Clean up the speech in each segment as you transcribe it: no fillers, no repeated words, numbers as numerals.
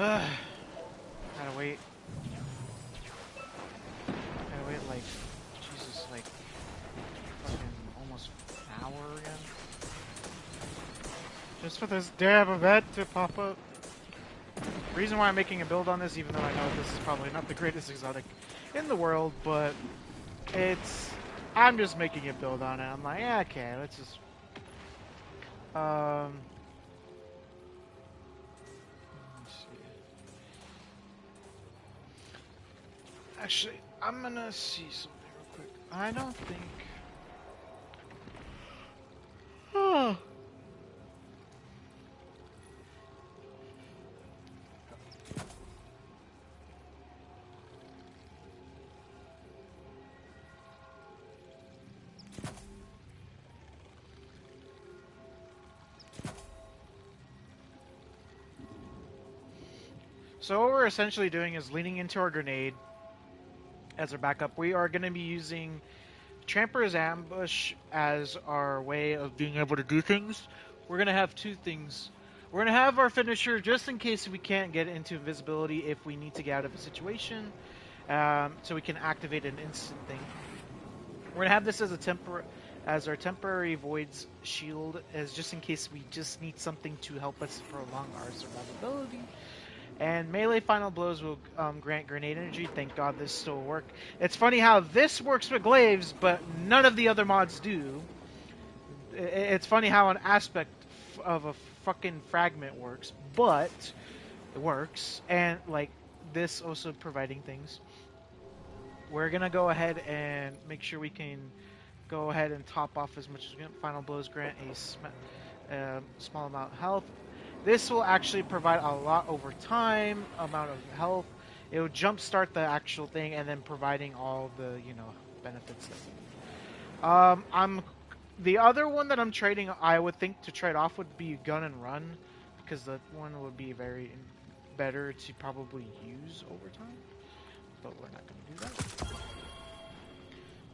Gotta wait. Gotta wait like, Jesus, like, fucking almost an hour again. Just for this damn event to pop up. Reason why I'm making a build on this, even though I know this is probably not the greatest exotic in the world, but I'm just making a build on it. I'm like, yeah, okay, let's just, let's see. Actually, I'm gonna see something real quick. I don't think, oh. So what we're essentially doing is leaning into our grenade as our backup. We are going to be using Tramper's Ambush as our way of being able to do things. We're going to have two things. We're going to have our finisher just in case we can't get into invisibility if we need to get out of a situation. So we can activate an instant thing. We're going to have this as our temporary voids shield, as just in case we just need something to help us prolong our survivability. And melee final blows will grant grenade energy. Thank God this still works. It's funny how this works with glaives, but none of the other mods do. It's funny how an aspect of a fucking fragment works, but it works. And like this also providing things. We're gonna go ahead and make sure we can go ahead and top off as much as we can. Final blows grant a small amount of health. This will actually provide a lot over time amount of health. It will jumpstart the actual thing, and then providing all the benefits. The other one that I'm trading, I would think to trade off would be gun and run, because that one would be very better to probably use over time. But we're not going to do that.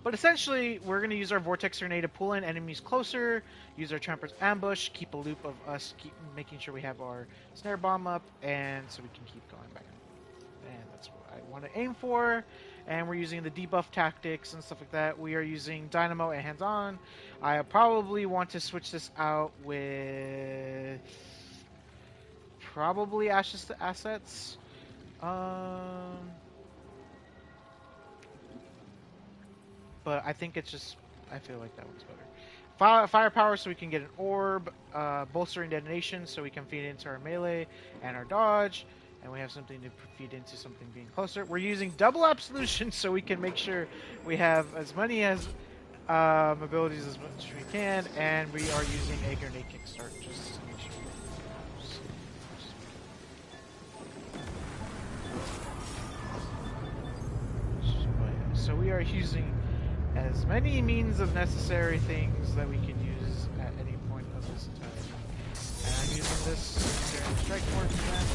But essentially, we're going to use our Vortex Grenade to pull in enemies closer, use our Tramper's Ambush, keep a loop of us, keep making sure we have our Snare Bomb up, and so we can keep going back. And that's what I want to aim for. And we're using the debuff tactics and stuff like that. We are using Dynamo and Hands-On. I probably want to switch this out with probably Ashes to Assets. But I think it's just, I feel like that one's better. Firepower, so we can get an orb. Bolstering detonation, so we can feed into our melee and our dodge. And we have something to feed into something being closer. We're using double absolution, so we can make sure we have as many abilities as much as we can. And we are using a grenade kickstart, just to make sure. So we are using as many means of necessary things that we can use at any point of this time. And I'm using this during Strike Force event.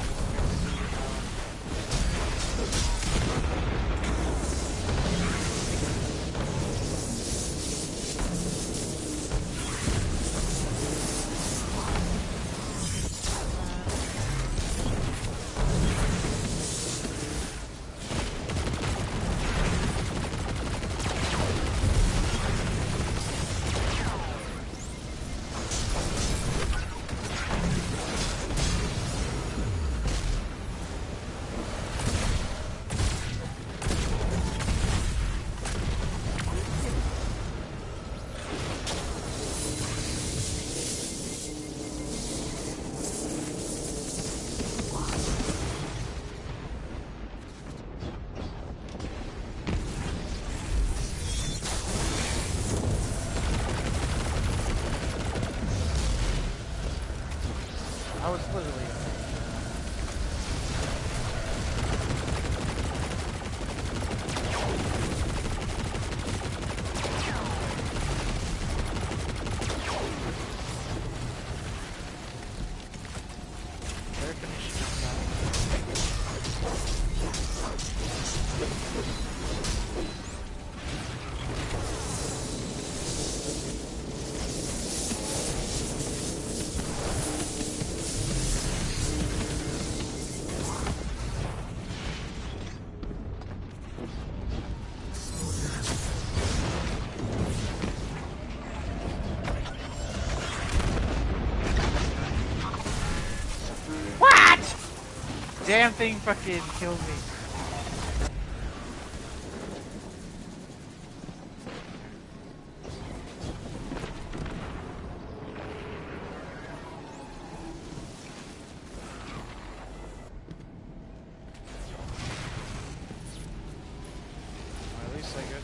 Damn thing fucking killed me. At least I get.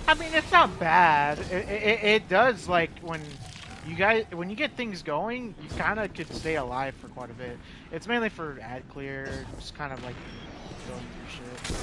I mean, it's not bad. It does, like, when you get things going, you kind of could stay alive for quite a bit. It's mainly for ad clear, just kind of like going through shit.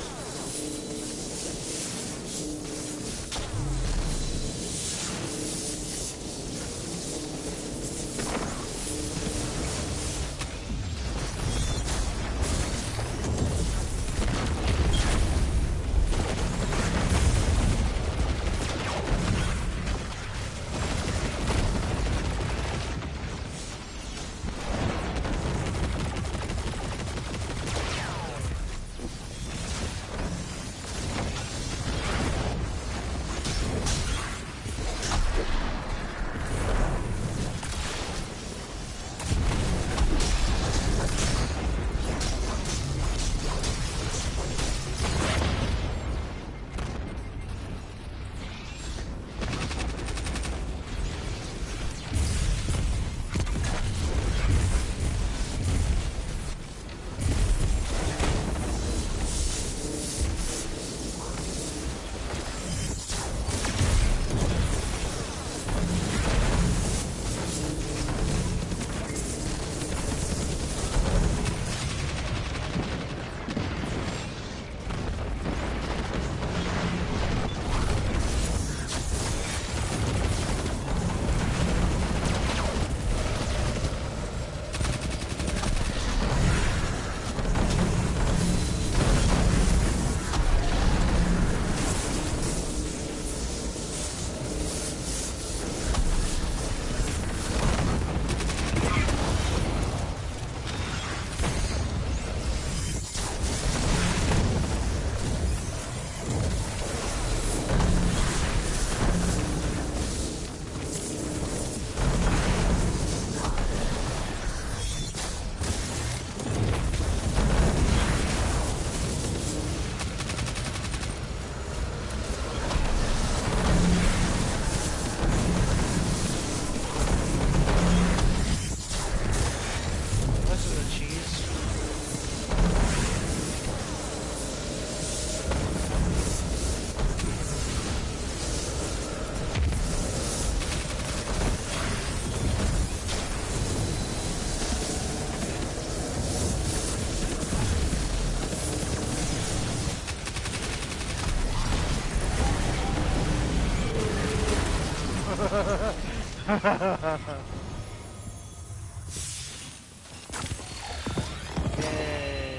Yay,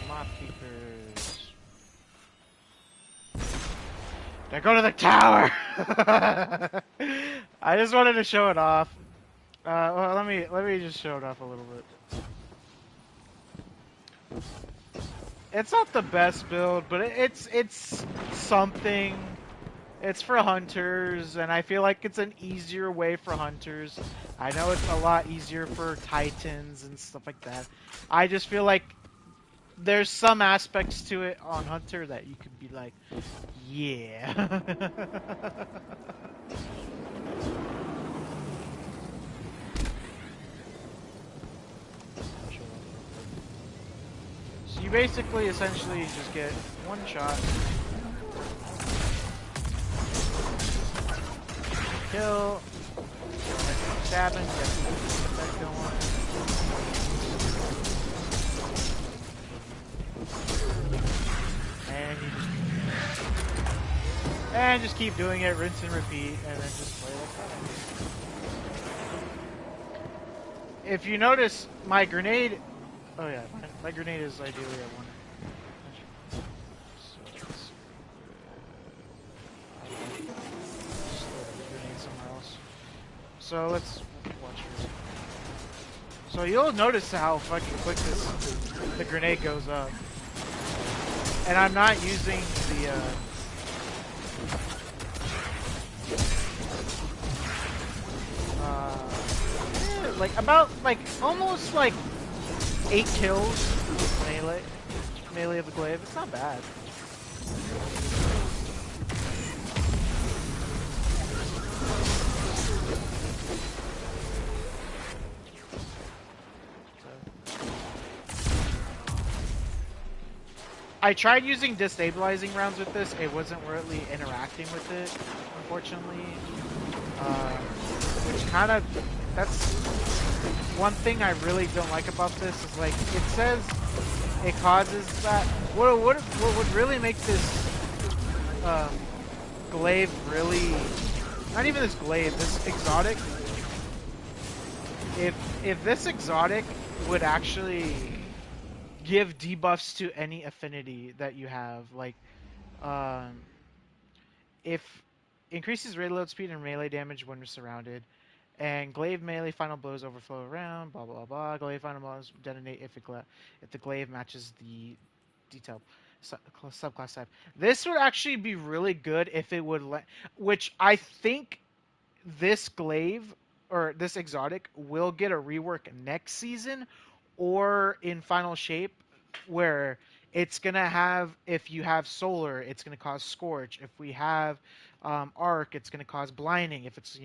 mob keepers. Now go to the tower! I just wanted to show it off. Well, let me just show it off a little bit. It's not the best build, but it's something. It's for hunters, and I feel like it's an easier way for hunters. I know it's a lot easier for titans and stuff like that. I just feel like there's some aspects to it on hunter that you could be like, yeah. So you basically, essentially, just get one shot. Kill. Stabbing. Get that going. And just keep doing it, rinse and repeat, and then just play like that. If you notice, my grenade... Oh yeah, my grenade is ideally at one. So let's watch this. So you'll notice how fucking quick the grenade goes up. And I'm not using the almost 8 kills melee of the glaive. It's not bad. I tried using destabilizing rounds with this. It wasn't really interacting with it, unfortunately. Which kind of, that's one thing I really don't like about this is like it says it causes that. What would really make this glaive really, not even this glaive, this exotic. If this exotic would actually give debuffs to any affinity that you have, like if increases reload speed and melee damage when surrounded, and glaive melee final blows overflow around, blah blah blah. Glaive final blows detonate if the glaive matches the detail subclass type. This would actually be really good if it would which I think this glaive or this exotic will get a rework next season or in final shape, where it's gonna have, if you have solar, it's gonna cause scorch. If we have arc, it's gonna cause blinding. If it's,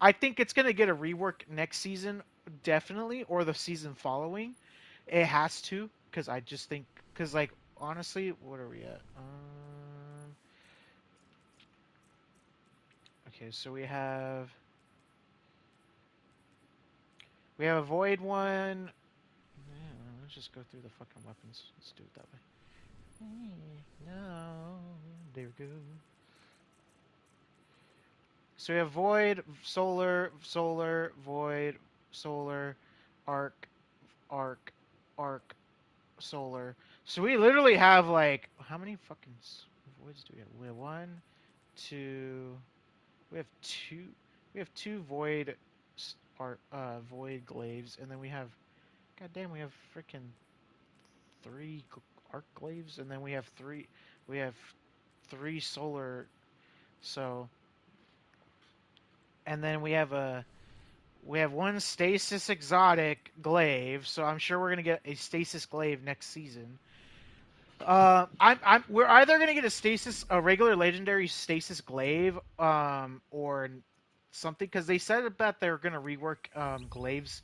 I think it's gonna get a rework next season, definitely, or the season following. It has to, because I just think, because like honestly, what are we at? Okay, so we have a void one. Yeah, let's just go through the fucking weapons. Let's do it that way. No, there we go. So we have void, solar, void, solar, arc, solar. So we literally have like, how many fucking voids do we have? We have one, two. We have two. We have two void, void glaives, and then we have, goddamn, we have freaking 3 arc glaives, and then we have 3. We have 3 solar. So, and then we have one stasis exotic glaive. So I'm sure we're gonna get a stasis glaive next season. We're either gonna get a regular legendary stasis glaive, or something, because they said that they're gonna rework glaives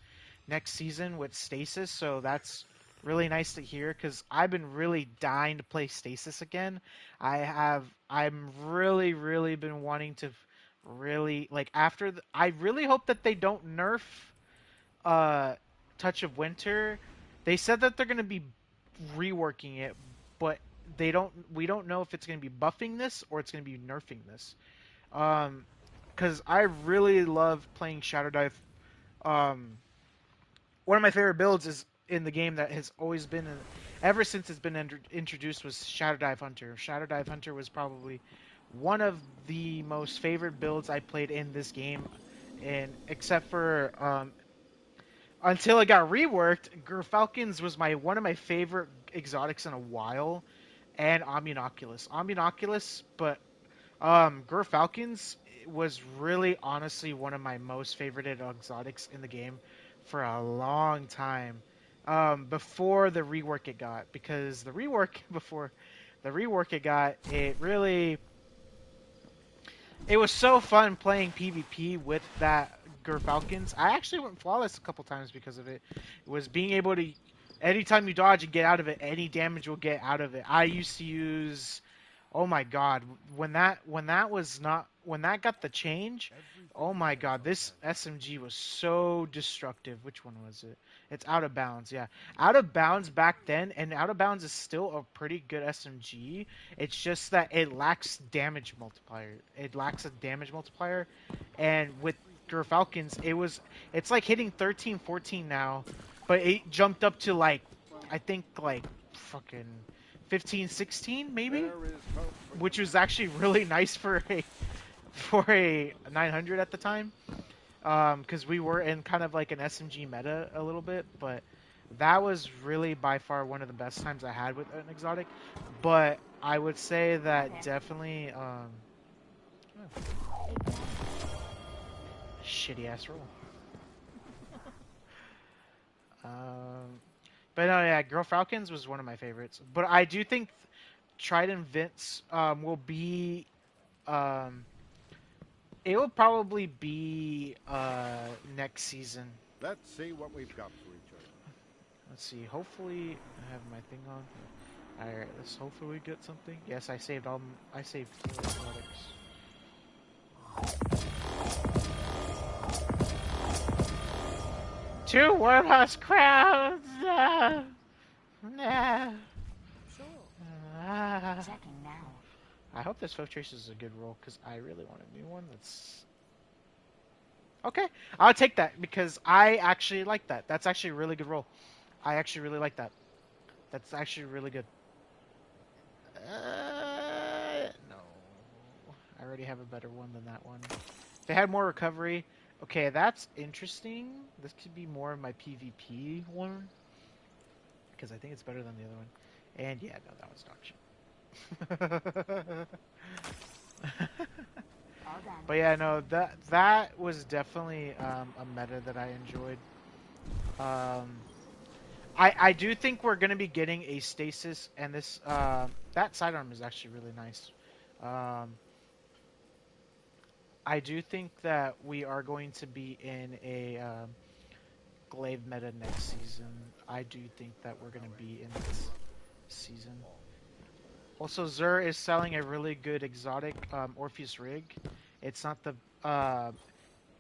next season with stasis. So that's really nice to hear, because I've been really dying to play stasis again. I'm really been wanting to really, like, I really hope that they don't nerf Touch of Winter. They said that they're gonna be reworking it, but we don't know if it's going to be buffing this or it's going to be nerfing this. because I really love playing Shadow Dive. One of my favorite builds is in the game that has always been, ever since it's been introduced, was Shadow Dive Hunter. Shadow Dive Hunter was probably one of the most favorite builds I played in this game, and except for until it got reworked, Gerfalcons was one of my favorite exotics in a while, and Omnioculus. Omnioculus, but Gerfalcons was really honestly one of my most favorited exotics in the game for a long time. Before the rework it got, because the rework before the rework it got, it was so fun playing PvP with that Gerfalcons. I actually went flawless a couple times because of it. It was being able to, anytime you dodge and get out of it, any damage will get out of it. I used to use, oh my god, when that got the change, oh my god, this SMG was so destructive. Which one was it? It's Out of Bounds, yeah. Out of Bounds back then, and Out of Bounds is still a pretty good SMG. It's just that it lacks damage multiplier. It lacks a damage multiplier, and with Gerfalcons, it's like hitting 13, 14 now, but it jumped up to like, I think like fucking 15, 16 maybe, which was actually really nice for a 900 at the time, because we were in kind of like an SMG meta a little bit, but that was really by far one of the best times I had with an exotic. But I would say that definitely shitty ass roll. But no, yeah, Gerfalcons was one of my favorites. But I do think Trident Vince will be it will probably be next season. Let's see what we've got for each other. Let's see. Hopefully, I have my thing on. All right. Let's hopefully we get something. Yes, I saved all. I saved 4 exotics. Two Wormhouse crowns. Nah. Sure. Ah. Checking now. I hope this Foe Tracer is a good roll, because I really want a new one that's... Okay, I'll take that, because I actually like that. That's actually a really good roll. I actually really like that. That's actually really good. No. I already have a better one than that one. If it had more recovery... Okay, that's interesting. This could be more of my PvP one, because I think it's better than the other one. And yeah, no, that was dog shit. But yeah, no, that was definitely a meta that I enjoyed. I do think we're gonna be getting a stasis, and this that sidearm is actually really nice. I do think that we are going to be in a Glaive meta next season. I do think that we're going to be in this season. Also, Zur is selling a really good exotic Orpheus rig. It's not the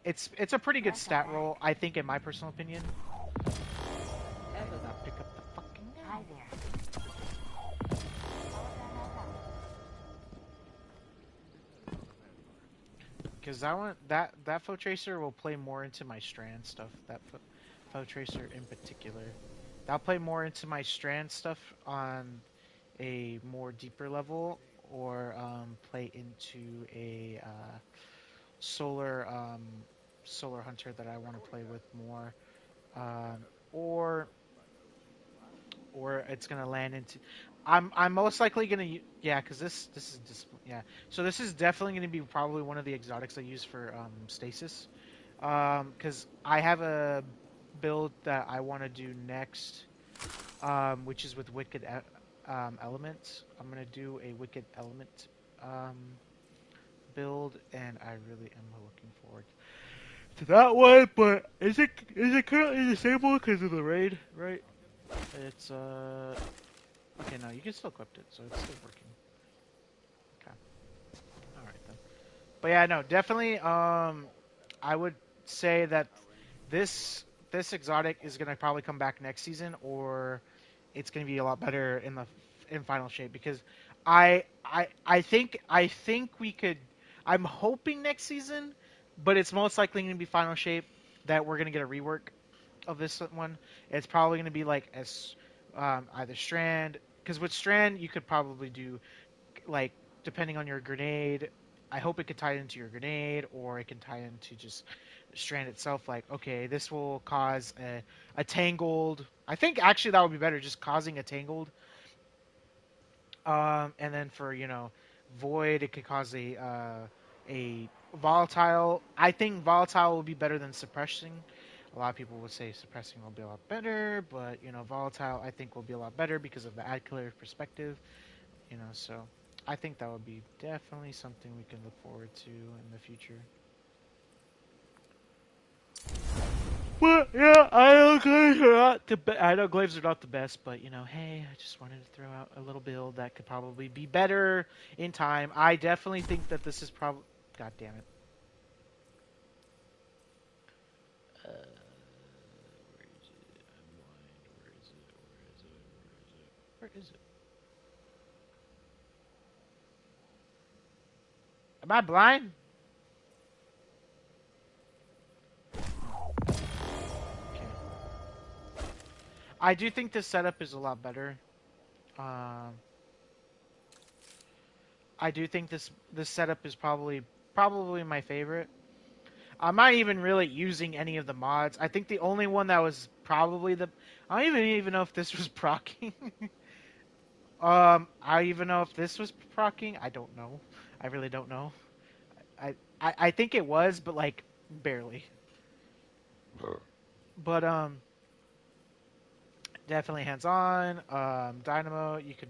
it's a pretty good stat roll, I think, in my personal opinion. I did not pick up the fucking name. Hi there. Because that Foe Tracer will play more into my Strand stuff. That Foe Tracer in particular, that'll play more into my Strand stuff on a more deeper level, or play into a solar hunter that I want to play with more, or it's gonna land into. I'm most likely gonna because this is just so this is definitely gonna be probably one of the exotics I use for stasis, because I have a build that I want to do next, which is with Wicked Element. I'm gonna do a Wicked Element build, and I really am looking forward to that one. But is it currently disabled because of the raid? Right? It's okay, no, you can still equip it, so it's still working. Okay. Alright then. But yeah, no, definitely I would say that this exotic is gonna probably come back next season, or it's gonna be a lot better in final shape, because I think we could. I'm hoping next season but it's most likely going to be final shape that we're going to get a rework of this one. It's probably going to be like as either strand, because with strand you could probably do like depending on your grenade. I hope it could tie into your grenade, or it can tie into just strand itself. Like, okay, this will cause a tangled. I think actually that would be better, just causing a tangled. And then for void, it could cause a volatile. I think volatile will be better than suppressing. A lot of people would say suppressing will be a lot better, but volatile I think will be a lot better because of the ad killer perspective. So I think that would be definitely something we can look forward to in the future. Well, yeah, I know glaives are not the best, but hey, I just wanted to throw out a little build that could probably be better in time. I definitely think that this is probably. God damn it. Where is it? I'm blind. Where is it? Where is it? Where is it? Where is it? Am I blind? Okay. I do think this setup is a lot better. I do think this setup is probably my favorite. I'm not even really using any of the mods. I think the only one that was probably the I don't even know if this was procking. I even know if this was procking. I don't know. I really don't know. I think it was, but like barely. But definitely hands on. Dynamo, you could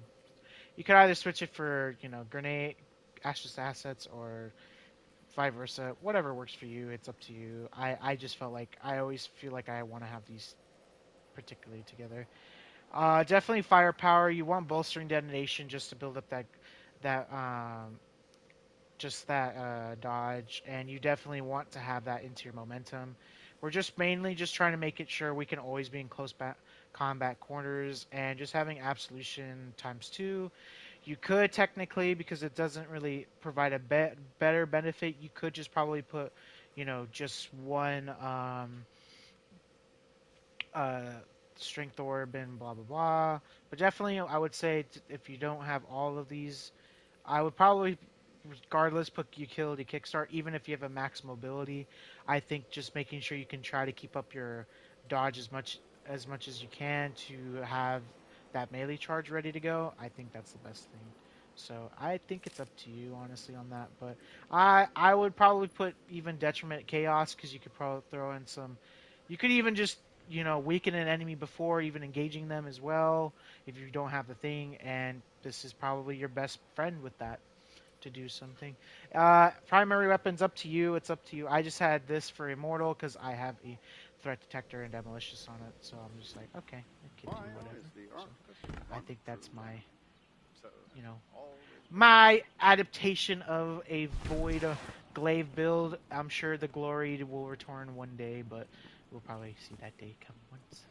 either switch it for grenade, Ashes assets, or vice versa. Whatever works for you, it's up to you. I just felt like I always feel like I want to have these particularly together. Definitely firepower. You want bolstering detonation just to build up that dodge, and you definitely want to have that into your momentum. We're just mainly just trying to make it sure we can always be in close combat corners, and just having absolution ×2. You could technically, because it doesn't really provide a better benefit, you could just probably put, just one uh, strength orb and blah blah blah. But definitely, I would say if you don't have all of these, I would probably, regardless, put utility kickstart. Even if you have a max mobility, I think just making sure you can try to keep up your dodge as much as you can to have that melee charge ready to go. I think that's the best thing. So I think it's up to you, honestly, on that. But I would probably put even detriment chaos, because you could probably throw in some. You could even just weaken an enemy before even engaging them as well, if you don't have the thing. And this is probably your best friend with that to do something. Primary weapons, up to you. It's up to you. I just had this for Immortal because I have a threat detector and demolicious on it, so I'm just like, okay, I can do whatever. So I think that's my, my adaptation of a void glaive build. I'm sure the glory will return one day, but we'll probably see that day come once.